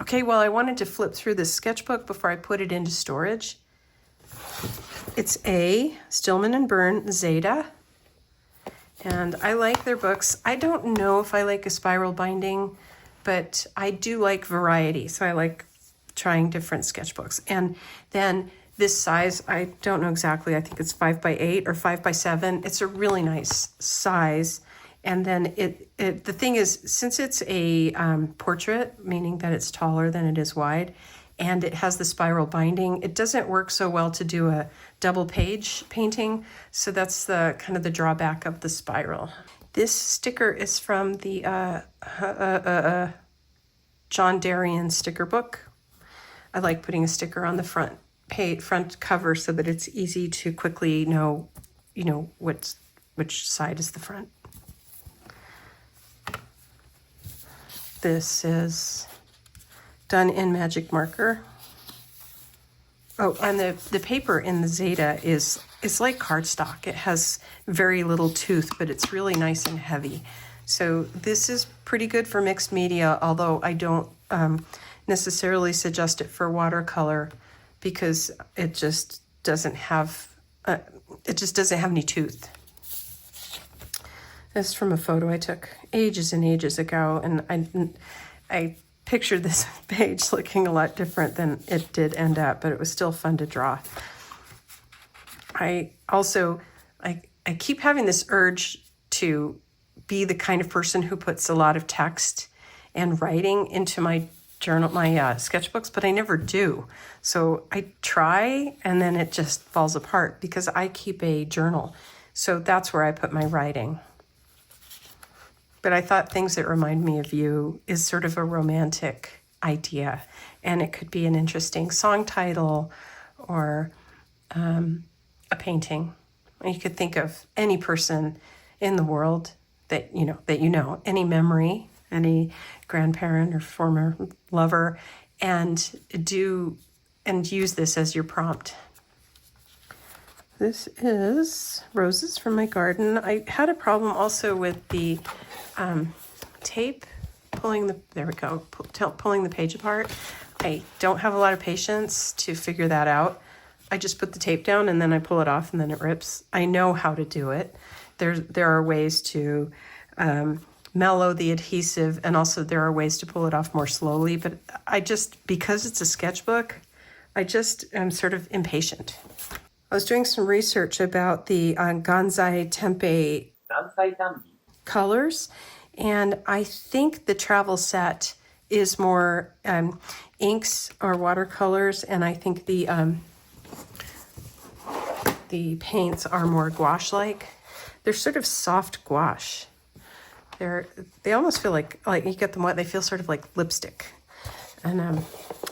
Okay, well, I wanted to flip through this sketchbook before I put it into storage. It's a Stillman and Byrne Zeta, and I like their books. I don't know if I like a spiral binding, but I do like variety, so I like trying different sketchbooks. And then this size, I don't know exactly, I think it's 5x8 or 5x7. It's a really nice size. And then the thing is, since it's a portrait, meaning that it's taller than it is wide, and it has the spiral binding, it doesn't work so well to do a double page painting. So that's the kind of the drawback of the spiral. This sticker is from the John Darien sticker book. I like putting a sticker on the front cover so that it's easy to quickly know, which side is the front. This is done in magic marker. Oh, and the paper in the Zeta it's like cardstock. It has very little tooth, but it's really nice and heavy. So this is pretty good for mixed media, although I don't necessarily suggest it for watercolor because it just doesn't have any tooth. This is from a photo I took ages and ages ago, and I pictured this page looking a lot different than it did end up, but it was still fun to draw. I keep having this urge to be the kind of person who puts a lot of text and writing into my journal, my sketchbooks, but I never do. So I try, and then it just falls apart because I keep a journal. So that's where I put my writing. But I thought things that remind me of you is sort of a romantic idea, and it could be an interesting song title or a painting. You could think of any person in the world that you know, any memory, any grandparent or former lover, and use this as your prompt. This is roses from my garden. I had a problem also with the tape pulling the page apart. I don't have a lot of patience to figure that out. I just put the tape down and then I pull it off and then it rips. I know how to do it. There are ways to mellow the adhesive, and also there are ways to pull it off more slowly, but because it's a sketchbook, I just am sort of impatient. I was doing some research about the gansai tambi colors, and I think the travel set is more inks or watercolors, and I think the paints are more gouache-like. They're sort of soft gouache. They almost feel like you get them wet, they feel sort of like lipstick. And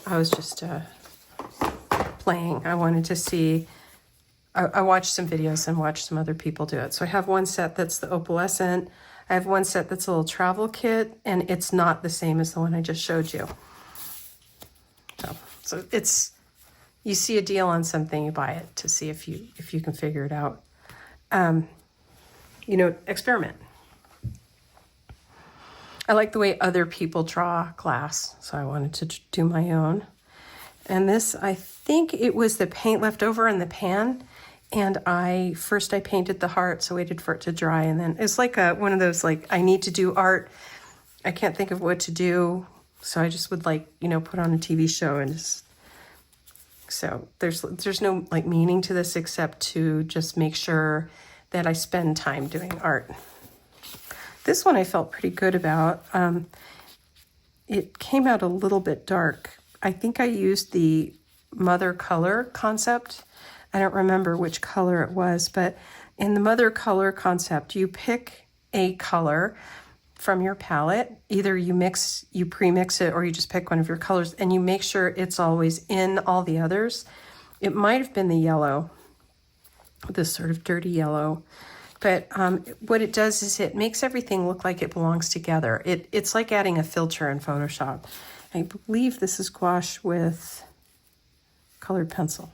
I was just playing. I wanted to see. I watched some videos and watched some other people do it. So I have one set that's the opalescent. I have one set that's a little travel kit, and it's not the same as the one I just showed you. So you see a deal on something, you buy it to see if you can figure it out. Experiment. I like the way other people draw glass, so I wanted to do my own. And this, I think it was the paint left over in the pan, and I painted the heart, so waited for it to dry, and then it's like one of those, like, I need to do art, I can't think of what to do, so I just would put on a TV show, and so there's no meaning to this except to just make sure that I spend time doing art. This one I felt pretty good about. It came out a little bit dark. I think I used the mother color concept. I don't remember which color it was, but in the mother color concept, you pick a color from your palette. Either you pre-mix it, or you just pick one of your colors, and you make sure it's always in all the others. It might have been the yellow, this sort of dirty yellow. But what it does is it makes everything look like it belongs together. It's like adding a filter in Photoshop. I believe this is gouache with colored pencil.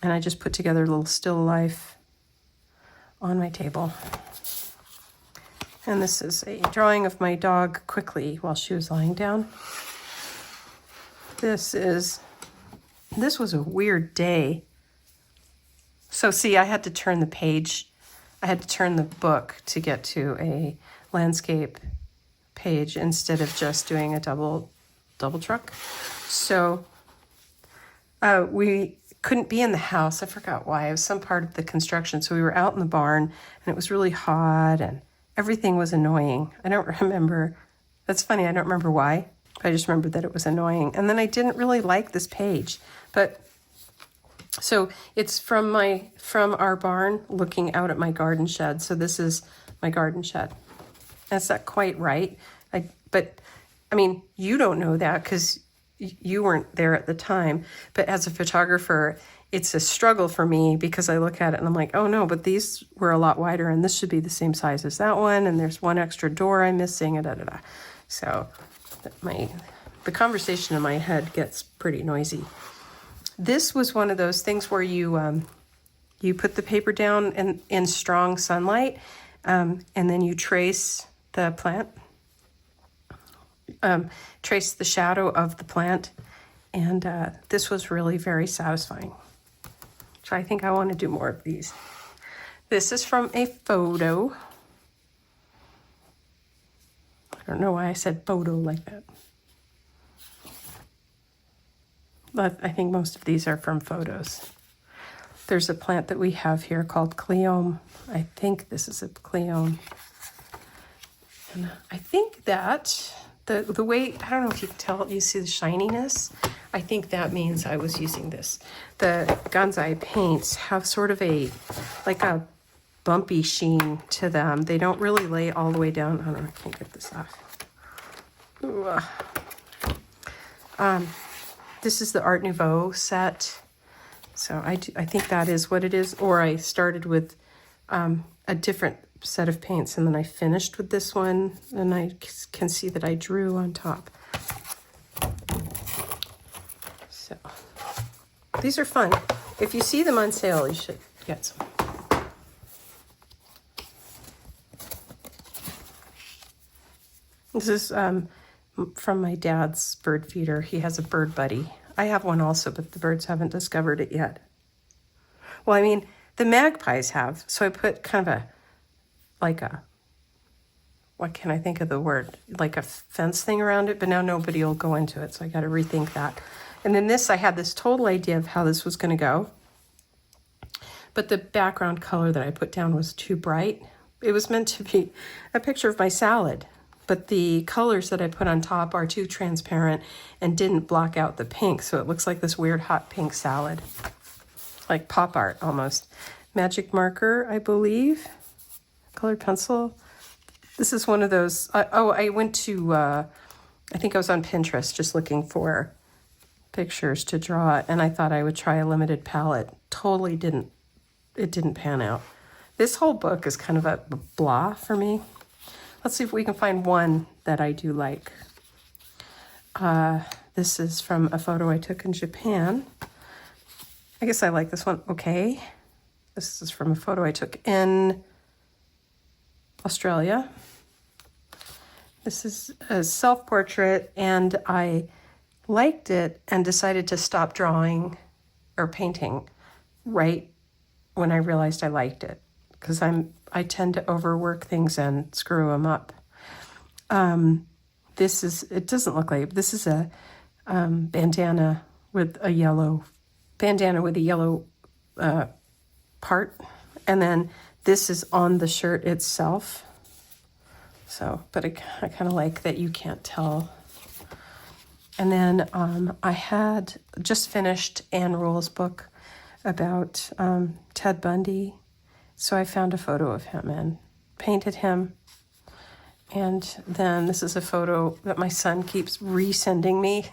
And I just put together a little still life on my table. And this is a drawing of my dog quickly while she was lying down. This was a weird day. So see, I had to turn the page. I had to turn the book to get to a landscape page instead of just doing a double truck. So we couldn't be in the house. I forgot why. It was some part of the construction. So we were out in the barn and it was really hot and everything was annoying. I don't remember. That's funny. I don't remember why. I just remember that it was annoying. And then I didn't really like this page. But so it's from our barn looking out at my garden shed. So this is my garden shed. That's not quite right. But I mean, you don't know that because you weren't there at the time. But as a photographer, it's a struggle for me because I look at it and I'm like, oh no, but these were a lot wider and this should be the same size as that one. And there's one extra door I'm missing and da. So the conversation in my head gets pretty noisy. This was one of those things where you put the paper down in strong sunlight and then you trace the plant, trace the shadow of the plant. And this was really very satisfying. So I think I want to do more of these. This is from a photo. I don't know why I said photo like that. But I think most of these are from photos. There's a plant that we have here called cleome. I think this is a cleome. And I think that the way, I don't know if you can tell, you see the shininess? I think that means I was using this. The gansai paints have sort of like a bumpy sheen to them. They don't really lay all the way down. I don't know, I can't get this off. This is the Art Nouveau set. So I think that is what it is. Or I started with a different set of paints and then I finished with this one and I can see that I drew on top. So these are fun. If you see them on sale, you should get some. This is from my dad's bird feeder. He has a bird buddy. I have one also, but the birds haven't discovered it yet. Well, I mean, the magpies have. So I put kind of what can I think of the word? Like a fence thing around it, but now nobody will go into it. So I got to rethink that. And then this, I had this total idea of how this was going to go. But the background color that I put down was too bright. It was meant to be a picture of my salad. But the colors that I put on top are too transparent and didn't block out the pink. So it looks like this weird hot pink salad. Like pop art almost. Magic marker, I believe. Colored pencil. This is one of those. I went to, I think I was on Pinterest just looking for pictures to draw. And I thought I would try a limited palette. Totally didn't. It didn't pan out. This whole book is kind of a blah for me. Let's see if we can find one that I do like. This is from a photo I took in Japan. I guess I like this one. Okay. This is from a photo I took in Australia. This is a self-portrait and I liked it and decided to stop drawing or painting right when I realized I liked it. Because I tend to overwork things and screw them up. It doesn't look like, this is a bandana with a yellow part. And then this is on the shirt itself. So, but I kind of like that you can't tell. And then I had just finished Anne Rule's book about Ted Bundy. So I found a photo of him and painted him. And then this is a photo that my son keeps resending me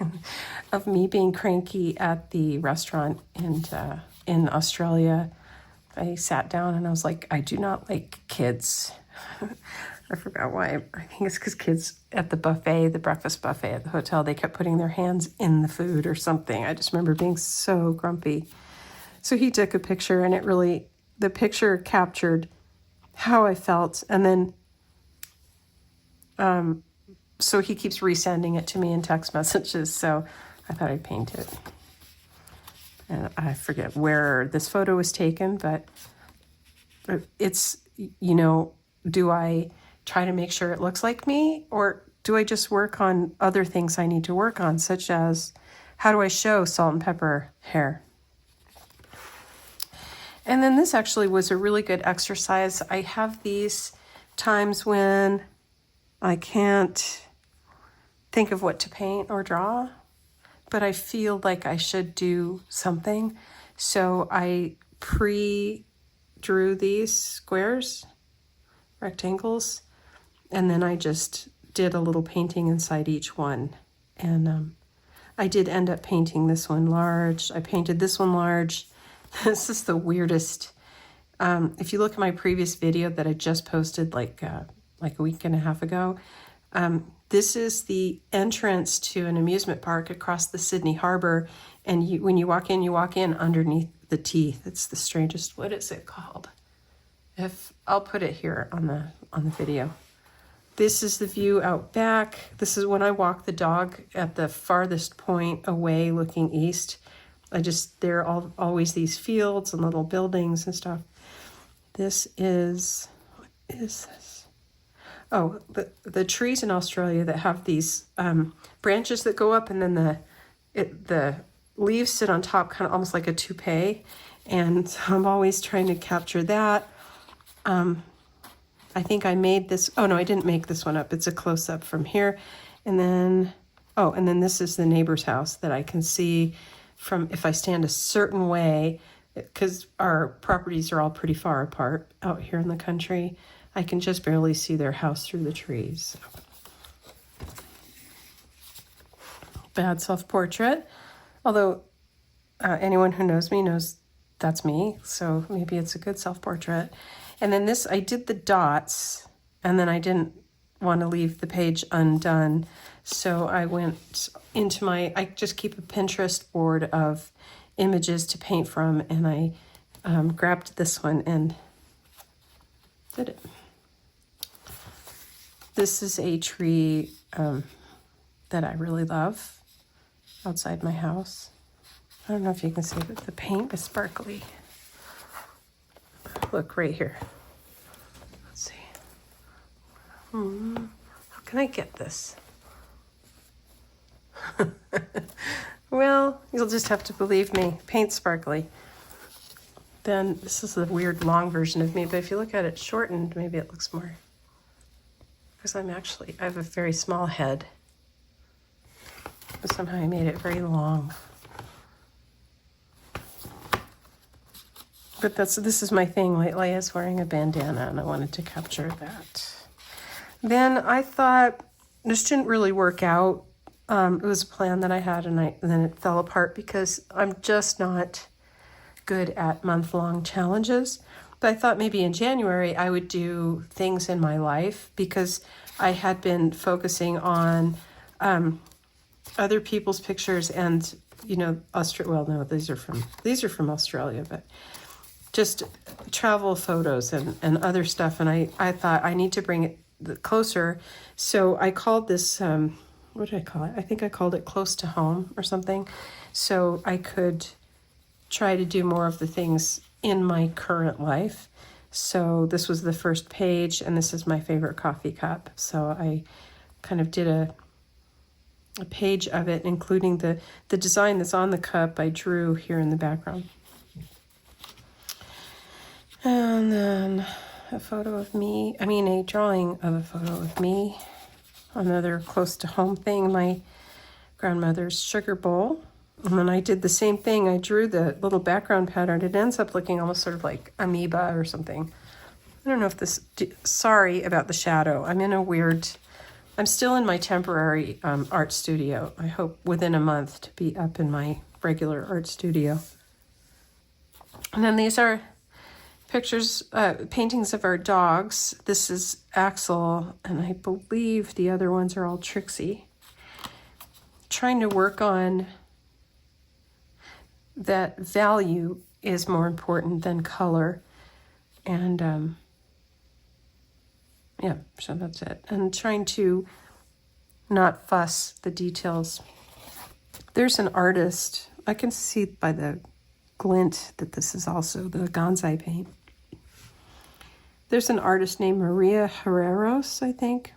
of me being cranky at the restaurant in Australia. I sat down and I was like, I do not like kids. I forgot why. I think it's because kids at the buffet, the breakfast buffet at the hotel, they kept putting their hands in the food or something. I just remember being so grumpy. So he took a picture and the picture captured how I felt. And then so he keeps resending it to me in text messages. So I thought I'd paint it. And I forget where this photo was taken, but it's, you know, do I try to make sure it looks like me, or do I just work on other things I need to work on, such as how do I show salt and pepper hair? And then this actually was a really good exercise. I have these times when I can't think of what to paint or draw, but I feel like I should do something. So I pre-drew these squares, rectangles, and then I just did a little painting inside each one. And I did end up painting this one large. I painted this one large. This is the weirdest. If you look at my previous video that I just posted like a week and a half ago, this is the entrance to an amusement park across the Sydney Harbor. And when you walk in underneath the teeth. It's the strangest. What is it called? I'll put it here on the video. This is the view out back. This is when I walk the dog at the farthest point away looking east. There are always these fields and little buildings and stuff. This is, what is this? Oh, the trees in Australia that have these branches that go up, and then the leaves sit on top, kind of almost like a toupee. And so I'm always trying to capture that. I think I made this. Oh no, I didn't make this one up. It's a close up from here. And then this is the neighbor's house that I can see from if I stand a certain way, because our properties are all pretty far apart out here in the country. I can just barely see their house through the trees. Bad self-portrait. Although anyone who knows me knows that's me. So maybe it's a good self-portrait. And then this, I did the dots, and then I didn't want to leave the page undone. So I went into I just keep a Pinterest board of images to paint from, and I grabbed this one and did it. This is a tree that I really love outside my house. I don't know if you can see, but the paint is sparkly. Look right here. Let's see. How can I get this? Well, you'll just have to believe me. Paint sparkly. Then this is the weird long version of me, but if you look at it shortened, maybe it looks more. Because I have a very small head. But somehow I made it very long. But this is my thing. Lately is wearing a bandana, and I wanted to capture that. Then I thought this didn't really work out. It was a plan that I had, and then it fell apart because I'm just not good at month-long challenges. But I thought maybe in January I would do things in my life, because I had been focusing on other people's pictures and, well, no, these are from Australia, but just travel photos and other stuff. And I thought I need to bring it closer. So I called this, what did I call it? I think I called it Close to Home or something. So I could try to do more of the things in my current life. So this was the first page, and this is my favorite coffee cup. So I kind of did a page of it, including the design that's on the cup I drew here in the background. And then a drawing of a photo of me. Another close to home thing, my grandmother's sugar bowl. And then I did the same thing. I drew the little background pattern. It ends up looking almost sort of like amoeba or something. I don't know if sorry about the shadow. I'm still in my temporary art studio. I hope within a month to be up in my regular art studio. And then these are paintings of our dogs. This is Axel, and I believe the other ones are all Trixie. Trying to work on that value is more important than color. And Yeah, so that's it. And trying to not fuss the details. There's an artist, I can see by the glint that this is also the gansai paint. There's an artist named Maria Herreros, I think.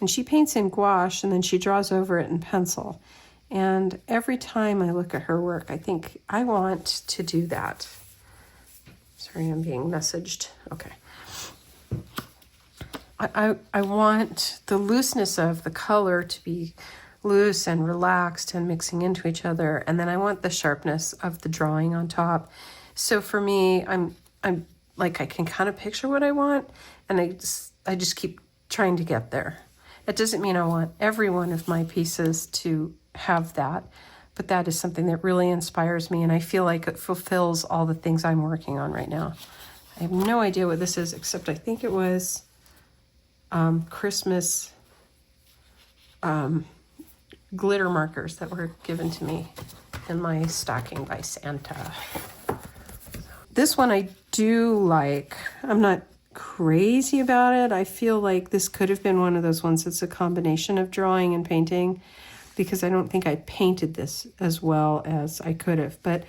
And she paints in gouache and then she draws over it in pencil. And every time I look at her work, I think I want to do that. Sorry, I'm being messaged. Okay. I want the looseness of the color to be loose and relaxed and mixing into each other. And then I want the sharpness of the drawing on top. So for me, I'm like, I can kind of picture what I want, and I just keep trying to get there. It doesn't mean I want every one of my pieces to have that, but that is something that really inspires me, and I feel like it fulfills all the things I'm working on right now. I have no idea what this is, except I think it was Christmas glitter markers that were given to me in my stocking by Santa. This one I do like. I'm not crazy about it. I feel like this could have been one of those ones that's a combination of drawing and painting, because I don't think I painted this as well as I could have. But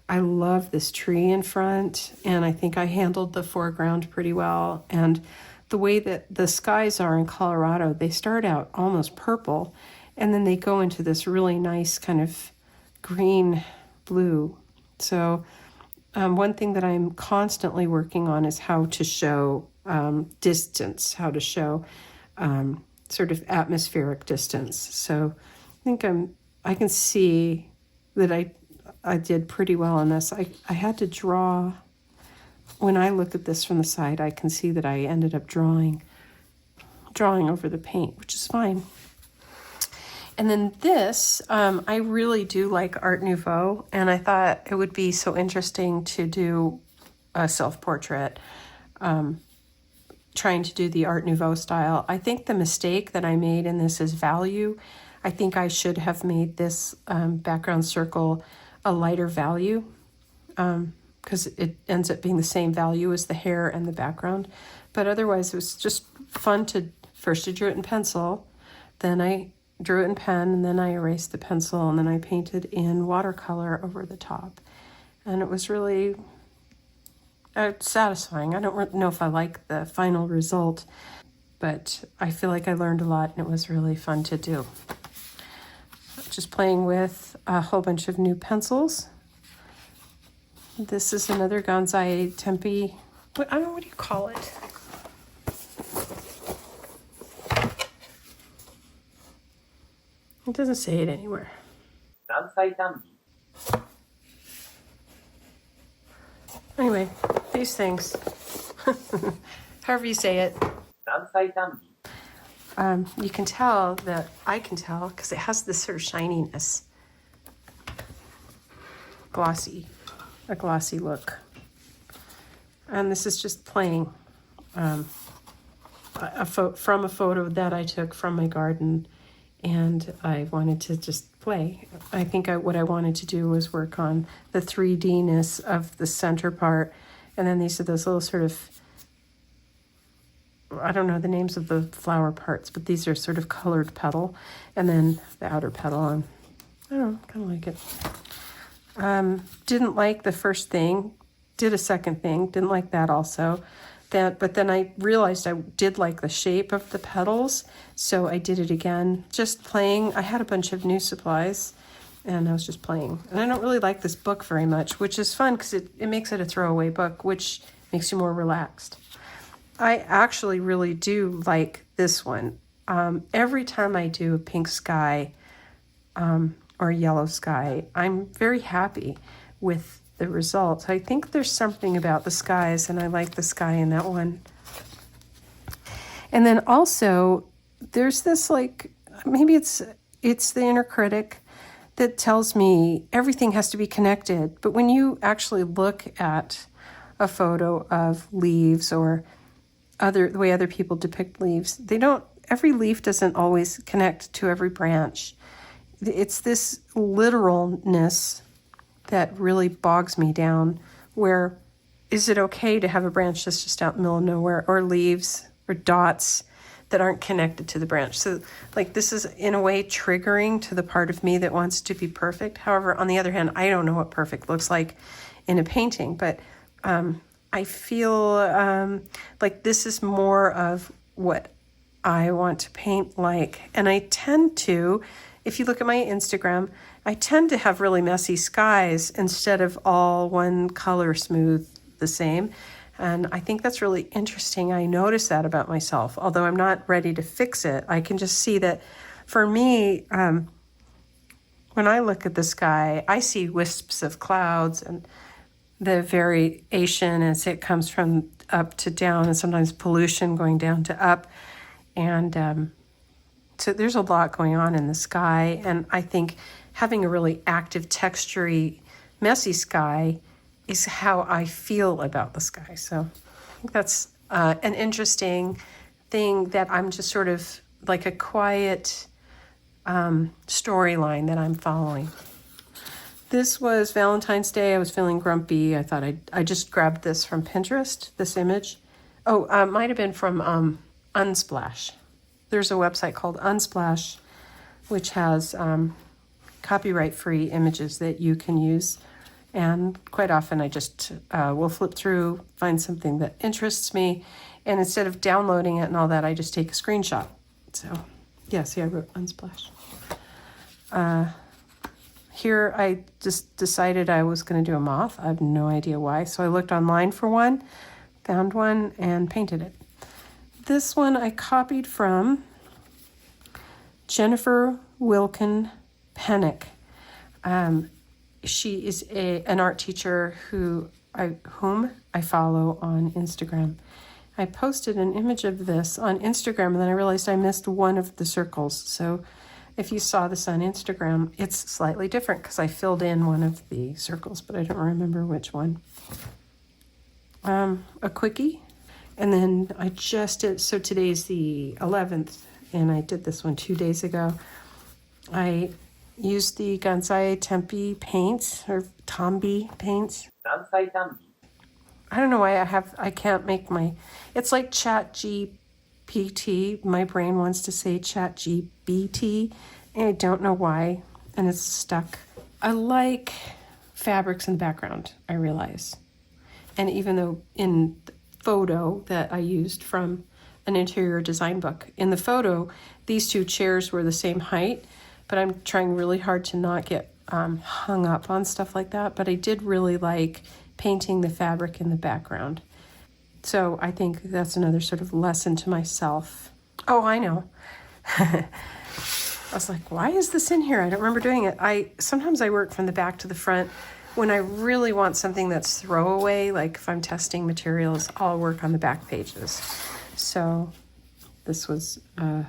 I love this tree in front, and I think I handled the foreground pretty well. And the way that the skies are in Colorado, they start out almost purple, and then they go into this really nice kind of green blue. So one thing that I'm constantly working on is how to show distance, how to show sort of atmospheric distance. So I think I can see that I did pretty well on this. I had to draw. When I look at this from the side, I can see that I ended up drawing over the paint, which is fine. And then this, I really do like Art Nouveau, and I thought it would be so interesting to do a self-portrait, trying to do the Art Nouveau style. I think the mistake that I made in this is value. I think I should have made this background circle a lighter value, because it ends up being the same value as the hair and the background. But otherwise, it was just fun to, first I drew it in pencil, then I drew it in pen, and then I erased the pencil, and then I painted in watercolor over the top. And it was really satisfying. I don't know if I like the final result, but I feel like I learned a lot, and it was really fun to do. Just playing with a whole bunch of new pencils. This is another gansai tambi. I don't know, what do you call it? It doesn't say it anywhere. Gansai tambi. Anyway, these things. However you say it. Gansai tambi. You can tell that I can tell because it has this sort of shininess. A glossy look. And this is just playing from a photo that I took from my garden, and I wanted to just play. I think what I wanted to do was work on the 3D-ness of the center part, and then these are those little sort of, I don't know the names of the flower parts, but these are sort of colored petal, and then the outer petal, and I don't know, kind of like it. Didn't like the first thing, did a second thing, didn't like that also. But then I realized I did like the shape of the petals, so I did it again, just playing. I had a bunch of new supplies, and I was just playing. And I don't really like this book very much, which is fun because it makes it a throwaway book, which makes you more relaxed. I actually really do like this one. Every time I do a pink sky or yellow sky, I'm very happy with the results. I think there's something about the skies, and I like the sky in that one. And then also, there's this, like, maybe it's the inner critic that tells me everything has to be connected. But when you actually look at a photo of leaves or the way other people depict leaves, every leaf doesn't always connect to every branch. It's this literalness that really bogs me down, where is it okay to have a branch that's just out in the middle of nowhere, or leaves or dots that aren't connected to the branch. So like this is in a way triggering to the part of me that wants to be perfect. However, on the other hand, I don't know what perfect looks like in a painting, but I feel like this is more of what I want to paint like. And I tend to, if you look at my Instagram, I tend to have really messy skies instead of all one color smooth the same. And I think that's really interesting. I notice that about myself. Although I'm not ready to fix it, I can just see that for me, when I look at the sky, I see wisps of clouds and the variation as it comes from up to down, and sometimes pollution going down to up. And so there's a lot going on in the sky. And I think having a really active, textury, messy sky is how I feel about the sky. So I think that's an interesting thing that I'm just sort of like a quiet storyline that I'm following. This was Valentine's Day. I was feeling grumpy. I thought I just grabbed this from Pinterest, this image. Oh, it might have been from Unsplash. There's a website called Unsplash, which has copyright-free images that you can use. And quite often I just will flip through, find something that interests me, and instead of downloading it and all that, I just take a screenshot. So, yeah, see, I wrote Unsplash. Here I just decided I was going to do a moth. I have no idea why. So I looked online for one, found one, and painted it. This one I copied from Jennifer Wilkin Pennick. She is an art teacher whom I follow on Instagram. I posted an image of this on Instagram, and then I realized I missed one of the circles. So if you saw this on Instagram, it's slightly different because I filled in one of the circles, but I don't remember which one. A quickie. And then I just did, so today's the 11th, and I did this one 2 days ago. I used the gansai tambi paints, or tambi paints. Gansai tambi. I don't know why I can't make it's like Chat GPT. My brain wants to say Chat GPT, and I don't know why, and it's stuck. I like fabrics in the background, I realize. And even though in the photo that I used from an interior design book, in the photo, these two chairs were the same height, but I'm trying really hard to not get hung up on stuff like that. But I did really like painting the fabric in the background. So I think that's another sort of lesson to myself. Oh, I know. I was like, why is this in here? I don't remember doing it. Sometimes I work from the back to the front. When I really want something that's throwaway, like if I'm testing materials, I'll work on the back pages. So this was, let's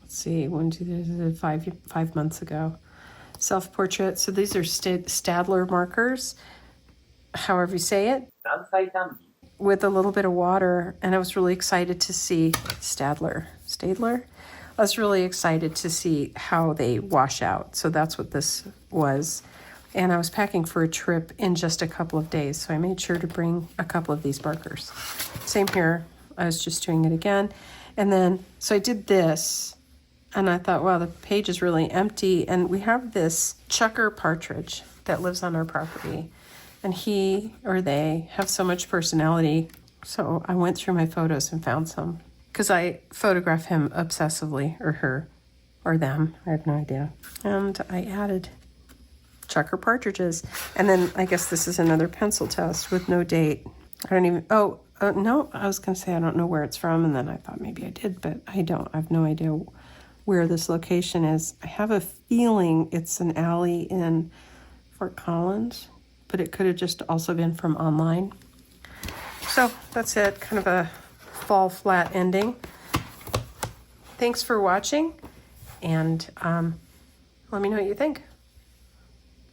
see, 5 months ago. Self-portrait. So these are Stadler markers, however you say it, Gansai tambi. with a little bit of water. And I was really excited to see Stadler. I was really excited to see how they wash out. So that's what this was. And I was packing for a trip in just a couple of days. So I made sure to bring a couple of these markers. Same here. I was just doing it again. And then, so I did this. And I thought, wow, the page is really empty. And we have this chucker partridge that lives on our property. And he or they have so much personality. So I went through my photos and found some. Because I photograph him obsessively, or her, or them. I have no idea. And I added chucker partridges. And then I guess this is another pencil test with no date. I don't even, no, I was going to say I don't know where it's from. And then I thought maybe I did, but I don't. I have no idea where this location is. I have a feeling it's an alley in Fort Collins, but it could have just also been from online. So that's it, kind of a fall flat ending. Thanks for watching, and let me know what you think.